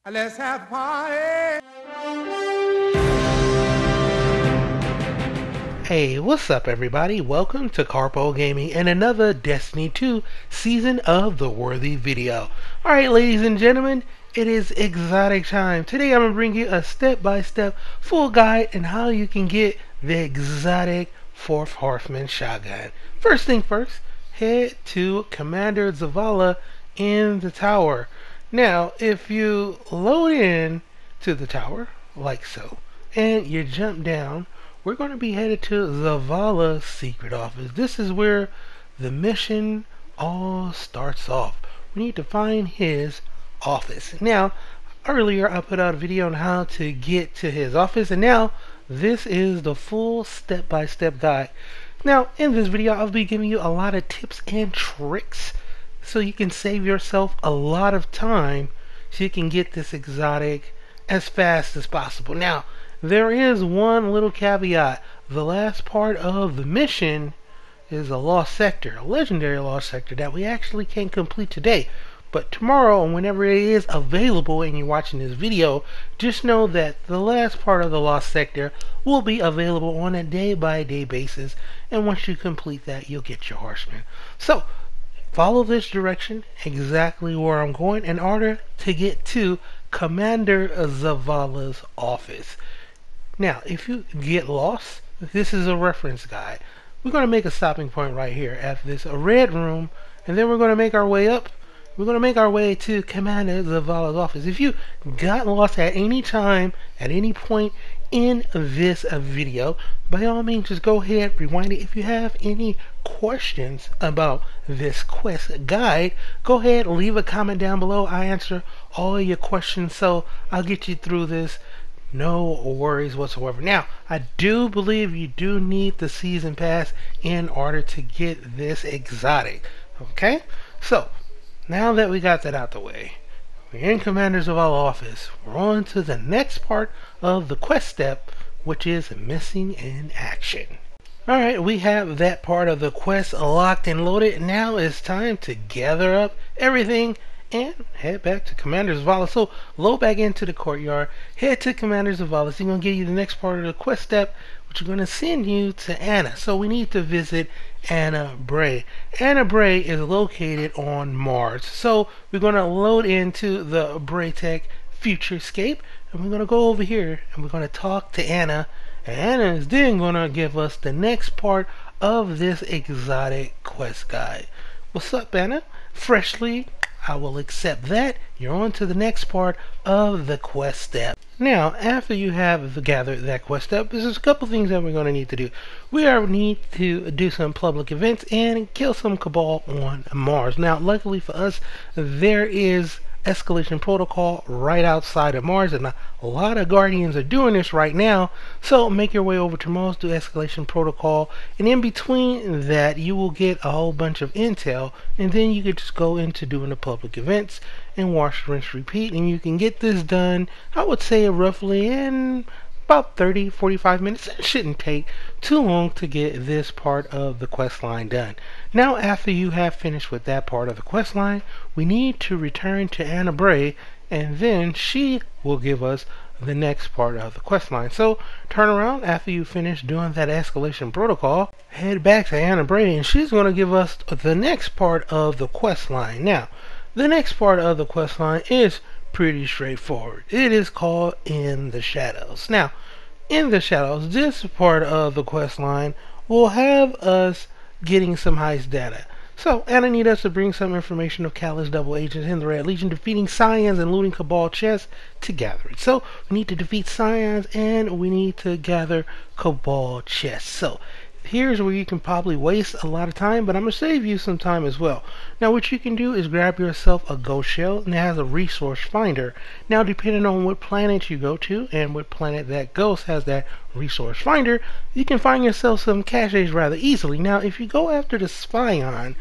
Let's have a party. Hey, what's up everybody? Welcome to Carpo Gaming and another Destiny 2 Season of the Worthy video. Alright ladies and gentlemen, it is exotic time. Today I'm going to bring you a step-by-step full guide on how you can get the exotic 4th Horseman shotgun. First thing first, head to Commander Zavala in the tower. Now, if you load in to the tower, like so, and you jump down, we're going to be headed to Zavala's secret office. This is where the mission all starts off. We need to find his office. Now, earlier I put out a video on how to get to his office, and now this is the full step-by-step guide. Now, in this video, I'll be giving you a lot of tips and tricks so you can save yourself a lot of time so you can get this exotic as fast as possible. Now, there is one little caveat. The last part of the mission is a lost sector, a legendary lost sector that we actually can't complete today. But tomorrow, and whenever it is available and you're watching this video, just know that the last part of the lost sector will be available on a day-by-day basis. And once you complete that, you'll get your horseman. So, follow this direction exactly where I'm going in order to get to Commander Zavala's office. Now, if you get lost, this is a reference guide. We're going to make a stopping point right here at this red room, and then we're going to make our way up. We're going to make our way to Commander Zavala's office. If you got lost at any time, at any point in this video, by all means, just go ahead, rewind it. If you have any questions about this quest guide, go ahead, leave a comment down below. I answer all your questions, so I'll get you through this. No worries whatsoever. Now, I do believe you do need the season pass in order to get this exotic. Okay? So, now that we got that out the way, we're in Commander Zavala's office. We're on to the next part of the quest step, which is missing in action. Alright, we have that part of the quest locked and loaded. Now it's time to gather up everything and head back to Commander Zavala. So load back into the courtyard, head to Commander Zavala. He's going to give you the next part of the quest step, which is going to send you to Anna. So we need to visit Anna Bray. Anna Bray is located on Mars. So we're going to load into the Braytech Futurescape, and we're going to go over here and we're going to talk to Anna. And Anna is then going to give us the next part of this exotic quest guide. What's up, Anna? Freshly, I will accept that. You're on to the next part of the quest step. Now, after you have gathered that quest step, there's a couple things that we're going to need to do. We need to do some public events and kill some Cabal on Mars. Now, luckily for us, there is escalation protocol right outside of Mars, and a lot of Guardians are doing this right now. So make your way over to Mars, do escalation protocol, and in between that you will get a whole bunch of intel, and then you could just go into doing the public events and wash, rinse, repeat, and you can get this done, I would say, roughly in about 30-45 minutes. It shouldn't take too long to get this part of the quest line done. Now, after you have finished with that part of the quest line, we need to return to Anna Bray, and then she will give us the next part of the quest line. So turn around after you finish doing that escalation protocol, head back to Anna Bray, and she's going to give us the next part of the quest line. Now, the next part of the quest line is pretty straightforward. It is called In the Shadows. Now, In the Shadows, this part of the quest line will have us getting some heist data. So, Anna needs us to bring some information of Callus double agents in the Red Legion defeating Scions and looting Cabal chests to gather it. So, we need to defeat Scions and we need to gather Cabal chests. So, here's where you can probably waste a lot of time, but I'm going to save you some time as well. Now, what you can do is grab yourself a ghost shell, and it has a resource finder. Now, depending on what planet you go to and what planet that ghost has that resource finder, you can find yourself some caches rather easily. Now, if you go after the Scion,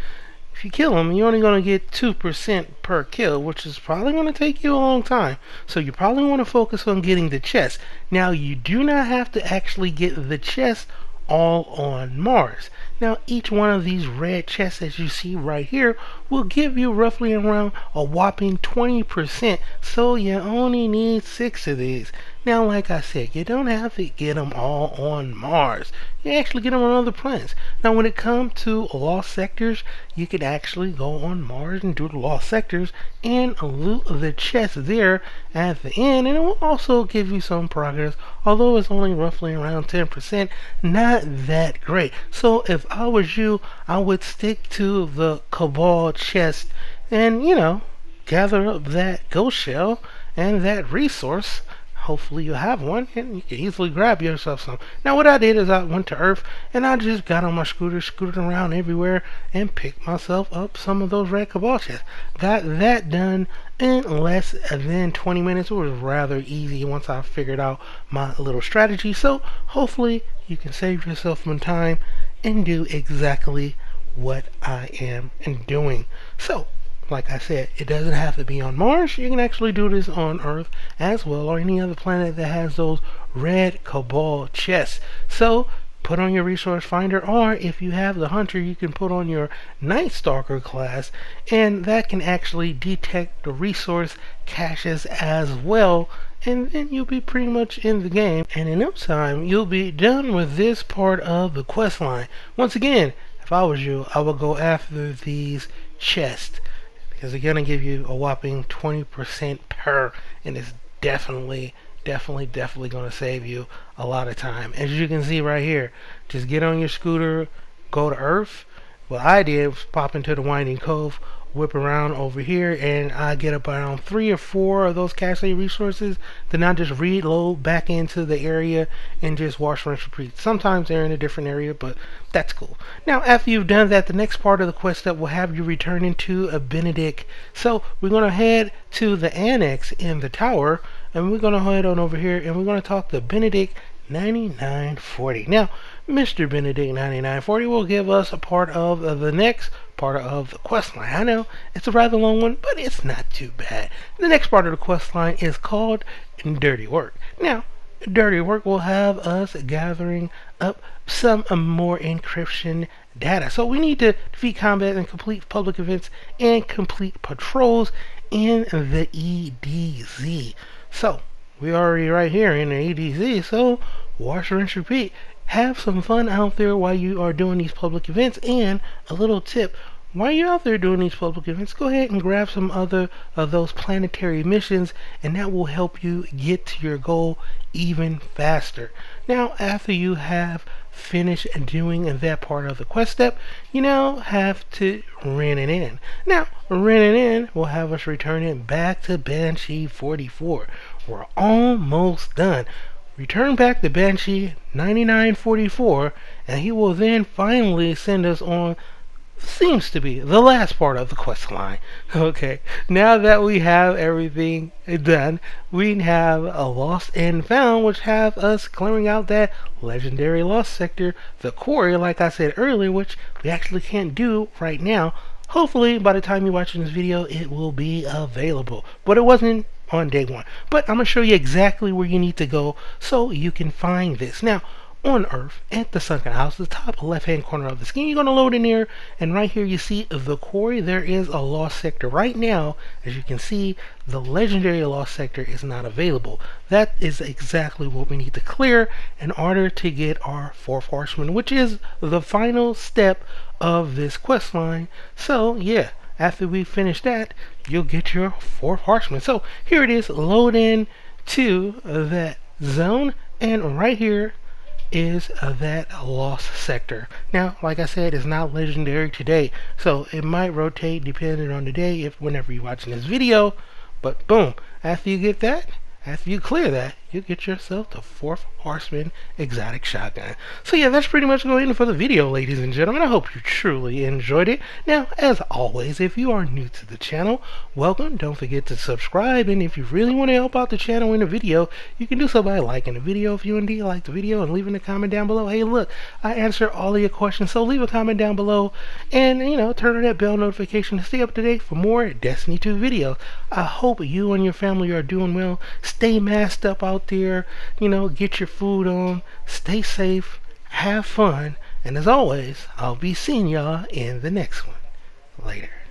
if you kill him, you're only going to get 2% per kill, which is probably going to take you a long time. So you probably want to focus on getting the chest. Now, you do not have to actually get the chest all on Mars. Now each one of these red chests as you see right here will give you roughly around a whopping 20%, so you only need 6 of these. Now like I said, you don't have to get them all on Mars. You actually get them on other planets. Now when it comes to lost sectors, you could actually go on Mars and do the lost sectors and loot the chest there at the end, and it will also give you some progress, although it's only roughly around 10%. Not that great. So if I was you, I would stick to the Cabal chest and, gather up that ghost shell and that resource. Hopefully you have one and you can easily grab yourself some. Now what I did is I went to Earth and I just got on my scooter, scooted around everywhere and picked myself up some of those red Cabal chests. Got that done in less than 20 minutes. It was rather easy once I figured out my little strategy. So hopefully you can save yourself some time and do exactly what I am doing. So like I said, it doesn't have to be on Mars. You can actually do this on Earth as well, or any other planet that has those red Cabal chests. So put on your resource finder, or if you have the hunter, you can put on your Night Stalker class, and that can actually detect the resource caches as well, and then you'll be pretty much in the game, and in no time you'll be done with this part of the quest line. Once again, if I was you, I would go after these chests, because they're going to give you a whopping 20% per, and it's definitely going to save you a lot of time. As you can see right here, just get on your scooter, go to Earth. What I did was pop into the Winding Cove, whip around over here, and I get up around 3 or 4 of those cache resources. Then I just reload back into the area and just wash, rinse, repeat. Sometimes they're in a different area, but that's cool. Now after you've done that, the next part of the quest step will have you return into a Benedict. So we're going to head to the annex in the tower, and we're going to head on over here and we're going to talk to Benedict 9940. Now Mr. Benedict 9940 will give us a part of the next part of the quest line. I know it's a rather long one, but it's not too bad. The next part of the quest line is called Dirty Work. Now Dirty Work will have us gathering up some more encryption data. So we need to defeat combat and complete public events and complete patrols in the EDZ. So we already right here in the EDZ, so wash, rinse, repeat. Have some fun out there while you are doing these public events. And a little tip, while you're out there doing these public events, go ahead and grab some other of those planetary missions, and that will help you get to your goal even faster. Now after you have finished doing that part of the quest step, you now have to rent it in. Now rent it in will have us returning back to Banshee 44. We're almost done. Return back to Banshee 9944, and he will then finally send us on, seems to be the last part of the quest line. Okay, now that we have everything done, we have a lost and found, which have us clearing out that legendary lost sector, the quarry, like I said earlier, which we actually can't do right now. Hopefully by the time you're watching this video it will be available, but it wasn't on day one. But I'm going to show you exactly where you need to go so you can find this. Now on Earth at the Sunken House, the top left hand corner of the screen, you're going to load in there, and right here you see the quarry. There is a lost sector right now. As you can see, the legendary lost sector is not available. That is exactly what we need to clear in order to get our 4th horseman, which is the final step of this quest line. So yeah, after we finish that, you'll get your 4th horseman. So here it is, load in to that zone, and right here is that lost sector. Now like I said, it's not legendary today, so it might rotate depending on the day, if whenever you're watching this video. But boom, after you get that, after you clear that, you get yourself the 4th horseman exotic shotgun. So yeah, that's pretty much going for the video, ladies and gentlemen. I hope you truly enjoyed it. Now as always, if you are new to the channel, welcome. Don't forget to subscribe, and if you really want to help out the channel in the video, you can do so by liking the video if you indeed like the video, and leaving a comment down below. Hey look, I answer all of your questions, so leave a comment down below, and turn on that bell notification to stay up to date for more Destiny 2 videos. I hope you and your family are doing well. Stay masked up out there, get your food on, stay safe, have fun, And as always, I'll be seeing y'all in the next one. Later.